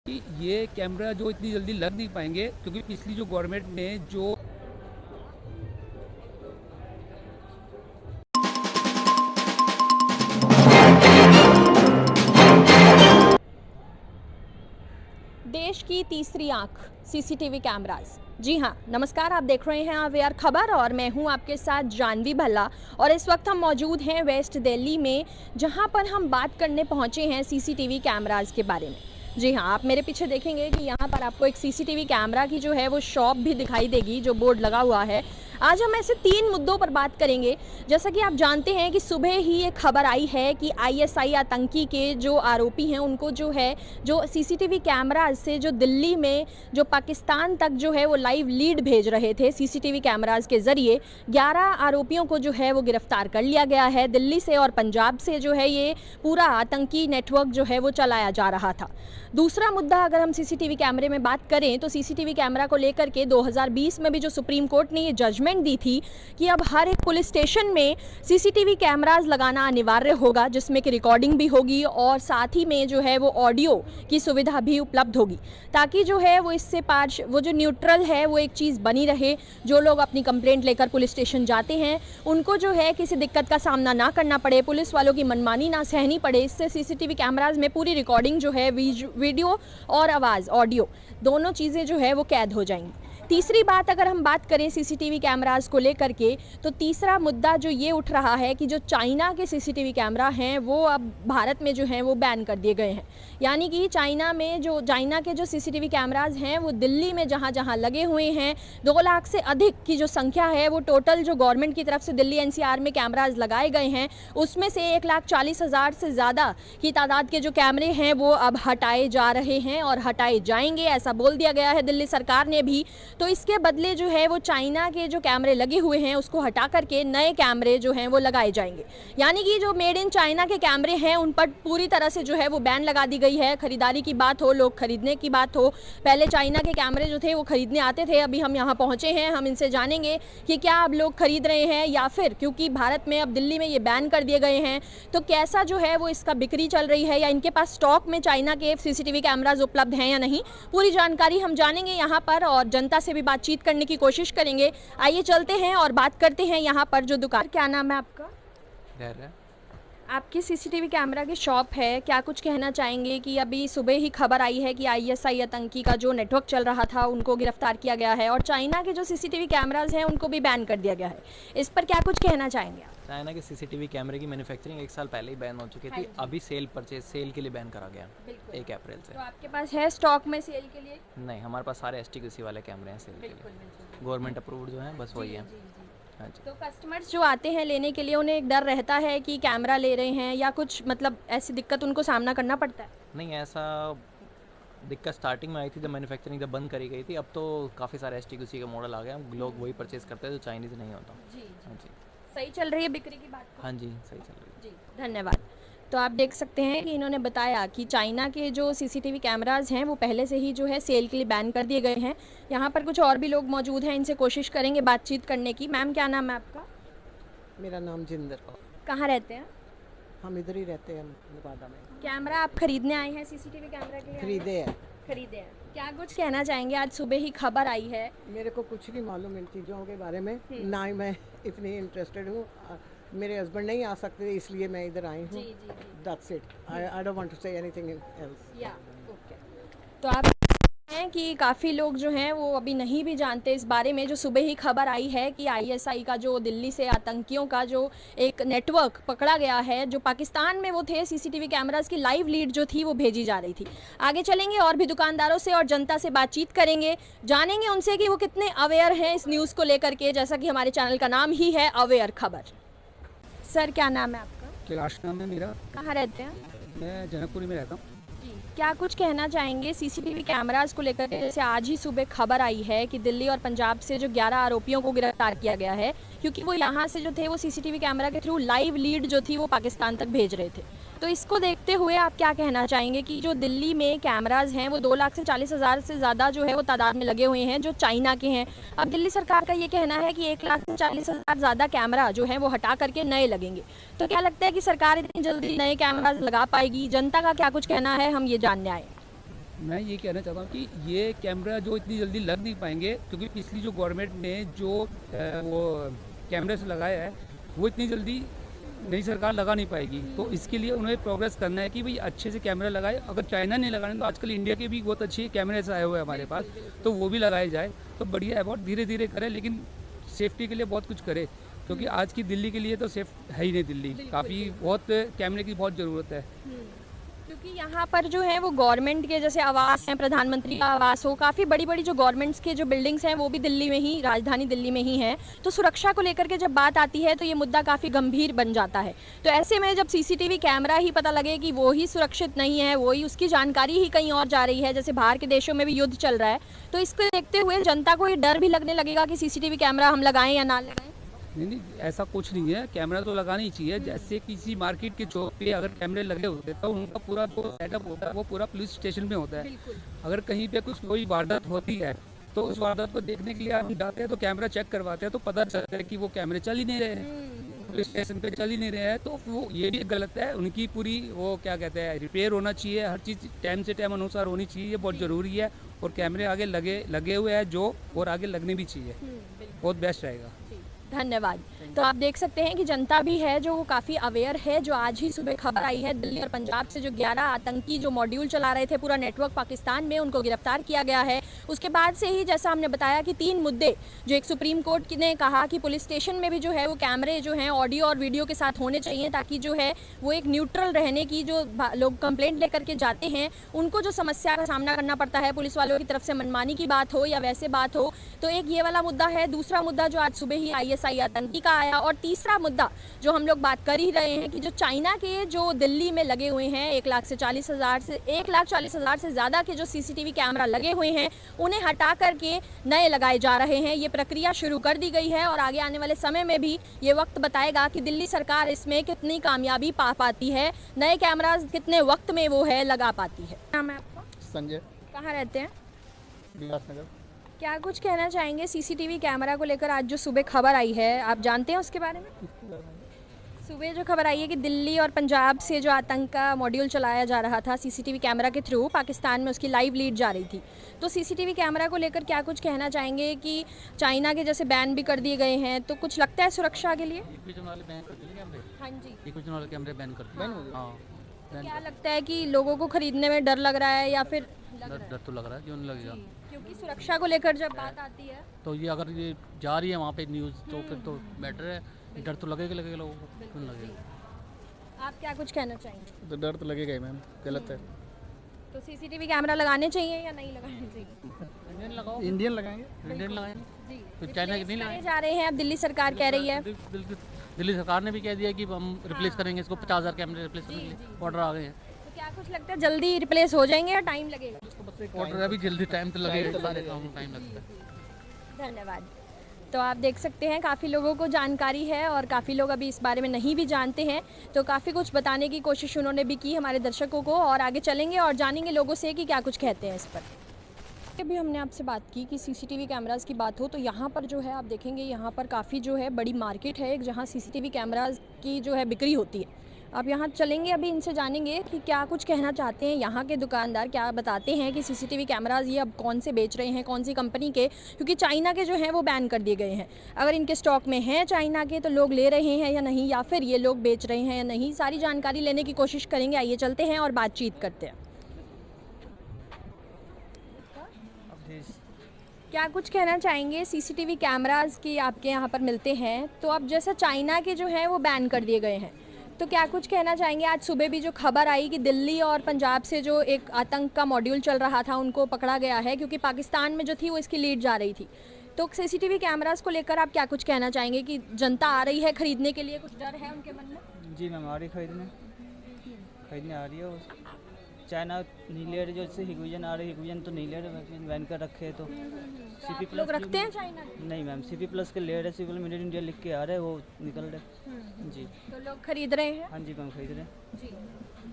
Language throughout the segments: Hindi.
कि ये कैमरा जो इतनी जल्दी लग नहीं पाएंगे, क्योंकि पिछली जो गवर्नमेंट ने जो देश की तीसरी आंख सीसीटीवी कैमरास। जी हाँ, नमस्कार। आप देख रहे हैं अवेयर खबर और मैं हूं आपके साथ जानवी भल्ला। और इस वक्त हम मौजूद हैं वेस्ट दिल्ली में, जहां पर हम बात करने पहुंचे हैं सीसीटीवी कैमरास के बारे में। जी हाँ, आप मेरे पीछे देखेंगे कि यहाँ पर आपको एक सीसीटीवी कैमरा की जो है वो शॉप भी दिखाई देगी, जो बोर्ड लगा हुआ है। आज हम ऐसे 3 मुद्दों पर बात करेंगे। जैसा कि आप जानते हैं कि सुबह ही एक खबर आई है कि आईएसआई आतंकी के जो आरोपी हैं उनको जो है जो सीसीटीवी कैमराज से जो दिल्ली में जो पाकिस्तान तक जो है वो लाइव लीड भेज रहे थे सीसीटीवी कैमराज के ज़रिए, 11 आरोपियों को जो है वो गिरफ्तार कर लिया गया है। दिल्ली से और पंजाब से जो है ये पूरा आतंकी नेटवर्क जो है वो चलाया जा रहा था। दूसरा मुद्दा, अगर हम सीसीटीवी कैमरे में बात करें तो सीसीटीवी कैमरा को लेकर के 2020 में भी जो सुप्रीम कोर्ट ने ये जजमेंट दी थी कि अब हर एक पुलिस स्टेशन में सीसीटीवी कैमरास लगाना अनिवार्य होगा, जिसमें कि रिकॉर्डिंग भी होगी और साथ ही में जो है वो ऑडियो की सुविधा भी उपलब्ध होगी, ताकि जो है वो इससे वो जो न्यूट्रल है वो एक चीज़ बनी रहे। जो लोग अपनी कंप्लेंट लेकर पुलिस स्टेशन जाते हैं उनको जो है किसी दिक्कत का सामना ना करना पड़े, पुलिस वालों की मनमानी ना सहनी पड़े। इससे सीसीटीवी कैमरास में पूरी रिकॉर्डिंग जो है वीडियो और आवाज़ ऑडियो दोनों चीज़ें जो है वो कैद हो जाएंगी। तीसरी बात, अगर हम बात करें सीसीटीवी कैमरास को लेकर के, तो तीसरा मुद्दा जो ये उठ रहा है कि जो चाइना के सीसीटीवी कैमरा हैं वो अब भारत में जो हैं वो बैन कर दिए गए हैं। यानी कि चाइना के जो सीसीटीवी कैमरास हैं वो दिल्ली में जहाँ जहाँ लगे हुए हैं, 2 लाख से अधिक की जो संख्या है वो टोटल जो गवर्नमेंट की तरफ से दिल्ली एनसीआर में कैमराज लगाए गए हैं, उसमें से 1,40,000 से ज़्यादा की तादाद के जो कैमरे हैं वो अब हटाए जा रहे हैं और हटाए जाएंगे, ऐसा बोल दिया गया है दिल्ली सरकार ने भी। तो इसके बदले जो है वो चाइना के जो कैमरे लगे हुए हैं उसको हटा करके नए कैमरे जो हैं वो लगाए जाएंगे। यानी कि जो मेड इन चाइना के कैमरे हैं उन पर पूरी तरह से जो है वो बैन लगा दी गई है। खरीदारी की बात हो, लोग खरीदने की बात हो, पहले चाइना के कैमरे जो थे वो खरीदने आते थे। अभी हम यहाँ पहुँचे हैं, हम इनसे जानेंगे कि क्या अब लोग खरीद रहे हैं या फिर क्योंकि भारत में अब दिल्ली में ये बैन कर दिए गए हैं तो कैसा जो है वो इसका बिक्री चल रही है, या इनके पास स्टॉक में चाइना के सीसीटीवी कैमराज उपलब्ध हैं या नहीं। पूरी जानकारी हम जानेंगे यहाँ पर और जनता से भी बातचीत करने की कोशिश करेंगे। आइए चलते हैं और बात करते हैं यहाँ पर जो दुकान। क्या नाम है आपका? आपकी सीसीटीवी कैमरा की शॉप है, क्या कुछ कहना चाहेंगे कि अभी सुबह ही खबर आई है कि आईएसआई आतंकी का जो नेटवर्क चल रहा था उनको गिरफ्तार किया गया है और चाइना के जो सीसीटीवी कैमराज हैं उनको भी बैन कर दिया गया है, इस पर क्या कुछ कहना चाहेंगे आप? चाइना के सीसीटीवी कैमरे की मैन्युफैक्चरिंग 1 साल पहले ही बैन हो चुकी थी। अभी सेल के लिए बैन करा गया 1 अप्रैल से। तो आपके पास है स्टॉक में सेल के लिए? नहीं, हमारे पास सारे एसटीक्यूसी वाले कैमरे हैं सेल के लिए, गवर्नमेंट अप्रूव्ड जो हैं, बस वही है। हाँ जी। तो कस्टमर्स जो आते हैं लेने के लिए उन्हें एक डर रहता है कि कैमरा ले रहे हैं या कुछ मतलब ऐसी दिक्कत उनको सामना करना पड़ता है? नहीं, ऐसा दिक्कत स्टार्टिंग में आई थी जब मैन्युफैक्चरिंग जब बंद करी गई थी। अब तो काफ़ी सारे एसटीक्यूसी का मॉडल आ गया, लोग वही परचेज करते हैं जो चाइनीज़ नहीं होता। जी हाँ जी। सही चल रही है बिक्री की बात? हाँ जी, सही चल रही है। जी धन्यवाद। तो आप देख सकते हैं कि इन्होंने बताया कि चाइना के जो सीसीटीवी कैमराज हैं वो पहले से ही जो है सेल के लिए बैन कर दिए गए हैं। यहाँ पर कुछ और भी लोग मौजूद हैं, इनसे कोशिश करेंगे बातचीत करने की। मैम, क्या नाम है आपका? मेरा नाम जिंदर कौर। कहाँ रहते हैं? हम इधर ही रहते हैं, नवादा में। कैमरा आप खरीदने आए हैं सीसीटीवी कैमरा के लिए? खरीदे हैं। क्या कुछ कहना चाहेंगे? आज सुबह ही खबर आई है। मेरे को कुछ नहीं मालूम इन चीज़ों के बारे में, ना ही मैं इतनी इंटरेस्टेड हूँ। मेरे हस्बैंड नहीं आ सकते इसलिए मैं इधर आई हूँ। That's it. I don't want to say anything else. Yeah okay. तो आप हैं कि काफ़ी लोग जो हैं वो अभी नहीं भी जानते इस बारे में। जो सुबह ही खबर आई है कि आईएसआई का जो दिल्ली से आतंकियों का जो एक नेटवर्क पकड़ा गया है, जो पाकिस्तान में वो थे, सीसीटीवी कैमरास की लाइव लीड जो थी वो भेजी जा रही थी। आगे चलेंगे और भी दुकानदारों से और जनता से बातचीत करेंगे, जानेंगे उनसे कि वो कितने अवेयर हैं इस न्यूज़ को लेकर के, जैसा कि हमारे चैनल का नाम ही है अवेयर खबर। सर, क्या नाम है आपका? कैलाश नाम है मेरा। कहाँ रहते हैं? मैं जनकपुरी में रहता हूँ। क्या कुछ कहना चाहेंगे सीसीटीवी कैमरास को लेकर? जैसे आज ही सुबह खबर आई है कि दिल्ली और पंजाब से जो 11 आरोपियों को गिरफ्तार किया गया है, क्योंकि वो यहाँ से जो थे वो सीसीटीवी कैमरा के थ्रू लाइव लीड जो थी वो पाकिस्तान तक भेज रहे थे। तो इसको देखते हुए आप क्या कहना चाहेंगे कि जो दिल्ली में कैमराज हैं वो 2,40,000 से ज़्यादा जो है वो तादाद में लगे हुए हैं जो चाइना के हैं। अब दिल्ली सरकार का ये कहना है कि 1,40,000 ज़्यादा कैमरा जो है वो हटा करके नए लगेंगे। तो क्या लगता है कि सरकार इतनी जल्दी नए कैमराज लगा पाएगी? जनता का क्या कुछ कहना है, हम ये जानने आए। मैं ये कहना चाहता हूँ कि ये कैमरा जो इतनी जल्दी लग नहीं पाएंगे, क्योंकि पिछली जो गवर्नमेंट ने जो वो कैमरास लगाया है वो इतनी जल्दी नई सरकार लगा नहीं पाएगी। तो इसके लिए उन्हें प्रोग्रेस करना है कि भाई अच्छे से कैमरा लगाए। अगर चाइना नहीं लगाने तो आजकल इंडिया के भी बहुत अच्छे कैमरेस आए हुए हैं हमारे पास, तो वो भी लगाए जाए तो बढ़िया है। बहुत धीरे धीरे करें, लेकिन सेफ्टी के लिए बहुत कुछ करे, क्योंकि आज की दिल्ली के लिए तो सेफ है ही नहीं। दिल्ली काफ़ी बहुत कैमरे की बहुत ज़रूरत है, क्योंकि यहाँ पर जो है वो गवर्नमेंट के जैसे आवास हैं, प्रधानमंत्री का आवास हो, काफ़ी बड़ी बड़ी जो गवर्नमेंट्स के जो बिल्डिंग्स हैं वो भी दिल्ली में ही, राजधानी दिल्ली में ही हैं। तो सुरक्षा को लेकर के जब बात आती है तो ये मुद्दा काफ़ी गंभीर बन जाता है। तो ऐसे में जब सीसीटीवी कैमरा ही पता लगे कि वो ही सुरक्षित नहीं है, वो ही उसकी जानकारी ही कहीं और जा रही है, जैसे बाहर के देशों में भी युद्ध चल रहा है, तो इसको देखते हुए जनता को ये डर भी लगने लगेगा कि सीसीटीवी कैमरा हम लगाएं या ना लगाएं। नहीं, ऐसा कुछ नहीं है। कैमरा तो लगाना ही चाहिए। जैसे किसी मार्केट के चौक पे अगर कैमरे लगे होते हैं तो उनका पूरा जो सेटअप होता है वो पूरा पुलिस स्टेशन में होता है। अगर कहीं पे कुछ कोई वारदात होती है तो उस वारदात को देखने के लिए हम जाते हैं तो कैमरा चेक करवाते हैं, तो पता चलता है कि वो कैमरे चल ही नहीं रहे हैं, पुलिस स्टेशन पे चल ही नहीं रहे हैं। तो वो ये भी गलत है। उनकी पूरी वो क्या कहते हैं रिपेयर होना चाहिए, हर चीज़ टाइम से टाइम अनुसार होनी चाहिए, ये बहुत ज़रूरी है। और कैमरे आगे लगे हुए हैं जो, और आगे लगने भी चाहिए, बहुत बेस्ट रहेगा। धन्यवाद। तो आप देख सकते हैं कि जनता भी है जो काफ़ी अवेयर है। जो आज ही सुबह खबर आई है, दिल्ली और पंजाब से जो 11 आतंकी जो मॉड्यूल चला रहे थे पूरा नेटवर्क पाकिस्तान में, उनको गिरफ्तार किया गया है। उसके बाद से ही जैसा हमने बताया कि 3 मुद्दे जो एक सुप्रीम कोर्ट ने कहा कि पुलिस स्टेशन में भी जो है वो कैमरे जो हैं ऑडियो और वीडियो के साथ होने चाहिए, ताकि जो है वो एक न्यूट्रल रहने की, जो लोग कंप्लेंट लेकर के जाते हैं उनको जो समस्या का सामना करना पड़ता है पुलिस वालों की तरफ से, मनमानी की बात हो या वैसे बात हो, तो एक ये वाला मुद्दा है। दूसरा मुद्दा जो आज सुबह ही ISI आतंकी का आया, और तीसरा मुद्दा जो हम लोग बात कर ही रहे हैं कि जो चाइना के जो दिल्ली में लगे हुए हैं 1,40,000 से ज़्यादा के जो CCTV कैमरा लगे हुए हैं उन्हें हटा करके नए लगाए जा रहे हैं। ये प्रक्रिया शुरू कर दी गई है और आगे आने वाले समय में भी ये वक्त बताएगा कि दिल्ली सरकार इसमें कितनी कामयाबी पा पाती है, नए कैमराज कितने वक्त में वो है लगा पाती है। नाम है आपका? संजय, कहाँ रहते हैं? विलासनगर। क्या कुछ कहना चाहेंगे CCTV कैमरा को लेकर? आज जो सुबह खबर आई है, आप जानते हैं उसके बारे में? सुबह जो खबर आई है कि दिल्ली और पंजाब से जो आतंक का मॉड्यूल चलाया जा रहा था CCTV कैमरा के थ्रू, पाकिस्तान में उसकी लाइव लीड जा रही थी। तो CCTV कैमरा को लेकर क्या कुछ कहना चाहेंगे कि चाइना के जैसे बैन भी कर दिए गए हैं, तो कुछ लगता है सुरक्षा के लिए? हाँ जी, कैमरे बैन कर दिए। हाँ, क्या लगता है कि लोगों को खरीदने में डर लग रहा है या फिर डर तो लग रहा है, क्यों नहीं लगेगा? क्योंकि सुरक्षा को लेकर जब बात आती है तो ये अगर ये जा रही है वहाँ पे न्यूज़ तो फिर तो बेटर है। डर तो लगेगा लोगों को, क्यों नहीं लगेगा? आप क्या कुछ कहना चाहेंगे? तो डर तो लगेगा ही मैम, गलत है। तो CCTV कैमरा लगाने चाहिए या नहीं लगाने चाहिए? इंडियन लगाओ, इंडियन लगाएंगे। इंडियन लगाएंगे, जी, तो चाइना की नहीं लगाएंगे। जा रहे हैं अब, दिल्ली सरकार कह रही है। दिल्ली सरकार ने भी कह दिया कि हम रिप्लेस करेंगे इसको, 50,000 कैमरे रिप्लेस करने के लिए ऑर्डर आ गए हैं। तो क्या कुछ लगता है जल्दी रिप्लेस हो जाएंगे या टाइम लगेगा? ऑर्डर अभी जल्दी, टाइम तो लगेगा, सारे काम में टाइम लगता है। धन्यवाद। तो आप देख सकते हैं काफ़ी लोगों को जानकारी है और काफ़ी लोग अभी इस बारे में नहीं भी जानते हैं, तो काफ़ी कुछ बताने की कोशिश उन्होंने भी की हमारे दर्शकों को, और आगे चलेंगे और जानेंगे लोगों से कि क्या कुछ कहते हैं इस पर। अभी हमने आपसे बात की कि CCTV कैमराज़ की बात हो, तो यहाँ पर जो है आप देखेंगे यहाँ पर काफ़ी जो है बड़ी मार्केट है एक, जहाँ CCTV कैमराज़ की जो है बिक्री होती है। आप यहाँ चलेंगे, अभी इनसे जानेंगे कि क्या कुछ कहना चाहते हैं यहाँ के दुकानदार, क्या बताते हैं कि CCTV कैमराज़ ये अब कौन से बेच रहे हैं, कौन सी कंपनी के, क्योंकि चाइना के जो हैं वो बैन कर दिए गए हैं। अगर इनके स्टॉक में हैं चाइना के तो लोग ले रहे हैं या नहीं, या फिर ये लोग बेच रहे हैं या नहीं, सारी जानकारी लेने की कोशिश करेंगे। आइए चलते हैं और बातचीत करते हैं। क्या कुछ कहना चाहेंगे? CCTV कैमराज़ की आपके यहाँ पर मिलते हैं, तो अब जैसा चाइना के जो हैं वो बैन कर दिए गए हैं, तो क्या कुछ कहना चाहेंगे? आज सुबह भी जो खबर आई कि दिल्ली और पंजाब से जो एक आतंक का मॉड्यूल चल रहा था उनको पकड़ा गया है, क्योंकि पाकिस्तान में जो थी वो इसकी लीड जा रही थी। तो CCTV कैमराज़ को लेकर आप क्या कुछ कहना चाहेंगे कि जनता आ रही है खरीदने के लिए, कुछ डर है उनके मन में? जी मैम, आ रही खरीदने आ रही है। चाइना नहीं ले रहे, जो जैसे हिगुजन आ रही, हिगुजन तो नहीं ले रहे, बैन कर रखे हैं। तो CP प्लस लोग रखते हैं चाइना के? नहीं मैम, CP प्लस के ले रहे, CP मेड इन इंडिया लिख के आ रहे हैं, वो निकल रहे। जी, तो लोग खरीद रहे हैं? हाँ जी मैम, खरीद रहे हैं। जी,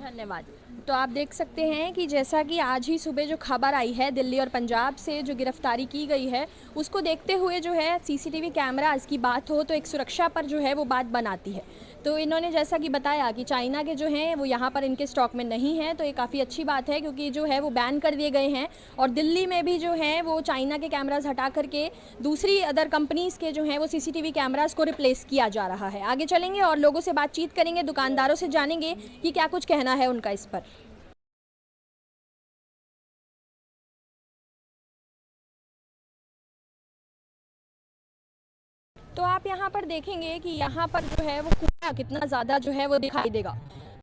धन्यवाद। तो आप देख सकते हैं कि जैसा कि आज ही सुबह जो खबर आई है दिल्ली और पंजाब से जो गिरफ्तारी की गई है, उसको देखते हुए जो है CCTV कैमराज़ की बात हो तो एक सुरक्षा पर जो है वो बात बनाती है। तो इन्होंने जैसा कि बताया कि चाइना के जो हैं वो यहाँ पर इनके स्टॉक में नहीं है, तो ये काफ़ी अच्छी बात है क्योंकि जो है वो बैन कर दिए गए हैं। और दिल्ली में भी जो है वो चाइना के कैमराज हटा करके दूसरी अदर कंपनीज़ के जो हैं वो सीसीटीवी कैमराज को रिप्लेस किया जा रहा है। आगे चलेंगे और लोगों से बातचीत करेंगे, दुकानदारों से जानेंगे कि क्या कुछ कहना है उनका इस पर। तो आप यहाँ पर देखेंगे कि यहाँ पर जो है वो कूड़ा कितना ज़्यादा जो है वो दिखाई देगा।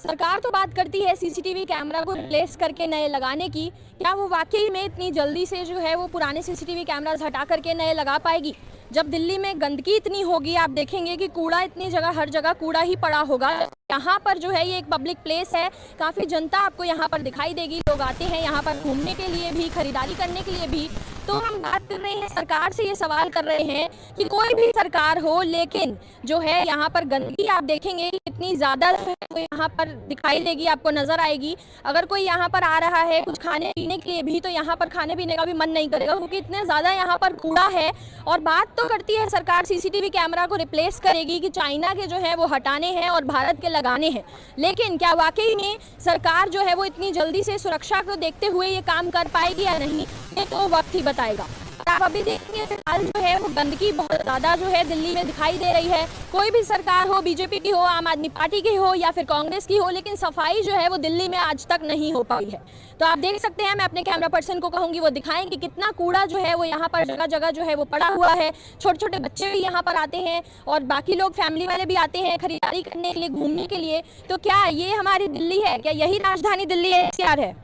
सरकार तो बात करती है सीसीटीवी कैमरा को रिप्लेस करके नए लगाने की, क्या वो वाकई में इतनी जल्दी से जो है वो पुराने सीसीटीवी कैमरास हटा करके नए लगा पाएगी? जब दिल्ली में गंदगी इतनी होगी, आप देखेंगे कि कूड़ा इतनी जगह, हर जगह कूड़ा ही पड़ा होगा। यहाँ पर जो है ये एक पब्लिक प्लेस है, काफ़ी जनता आपको यहाँ पर दिखाई देगी, लोग आते हैं यहाँ पर घूमने के लिए भी, खरीदारी करने के लिए भी। तो हम बात कर रहे हैं सरकार से, ये सवाल कर रहे हैं कि कोई भी सरकार हो, लेकिन जो है यहाँ पर गंदगी आप देखेंगे इतनी ज़्यादा तो यहाँ पर दिखाई देगी, आपको नज़र आएगी। अगर कोई यहाँ पर आ रहा है कुछ खाने पीने के लिए भी, तो यहाँ पर खाने पीने का भी मन नहीं करेगा क्योंकि इतने ज़्यादा यहाँ पर कूड़ा है। और बात तो करती है सरकार सीसीटीवी कैमरा को रिप्लेस करेगी कि चाइना के जो है वो हटाने हैं और भारत के लगाने हैं, लेकिन क्या वाकई में सरकार जो है वो इतनी जल्दी से सुरक्षा को देखते हुए ये काम कर पाएगी या नहीं, ये तो वक्त ही बताएगा। आप अभी देखेंगे फिलहाल जो है वो गंदगी बहुत ज़्यादा जो है दिल्ली में दिखाई दे रही है। कोई भी सरकार हो, बीजेपी की हो, आम आदमी पार्टी की हो या फिर कांग्रेस की हो, लेकिन सफाई जो है वो दिल्ली में आज तक नहीं हो पाई है। तो आप देख सकते हैं, मैं अपने कैमरा पर्सन को कहूँगी वो दिखाएं कि कितना कूड़ा जो है वो यहाँ पर जगह जगह जो है वो पड़ा हुआ है। छोटे छोटे बच्चे भी यहाँ पर आते हैं और बाकी लोग फैमिली वाले भी आते हैं खरीदारी करने के लिए, घूमने के लिए। तो क्या ये हमारी दिल्ली है? क्या यही राजधानी दिल्ली एनसीआर है?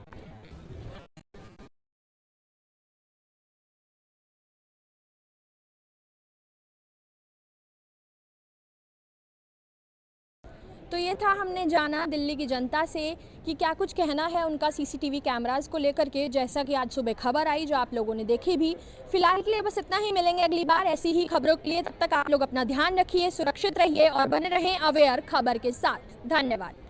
तो ये था, हमने जाना दिल्ली की जनता से कि क्या कुछ कहना है उनका सीसीटीवी कैमरास को लेकर के, जैसा कि आज सुबह खबर आई जो आप लोगों ने देखी भी। फिलहाल के लिए बस इतना ही, मिलेंगे अगली बार ऐसी ही खबरों के लिए। तब तक आप लोग अपना ध्यान रखिए, सुरक्षित रहिए और बने रहें अवेयर खबर के साथ। धन्यवाद।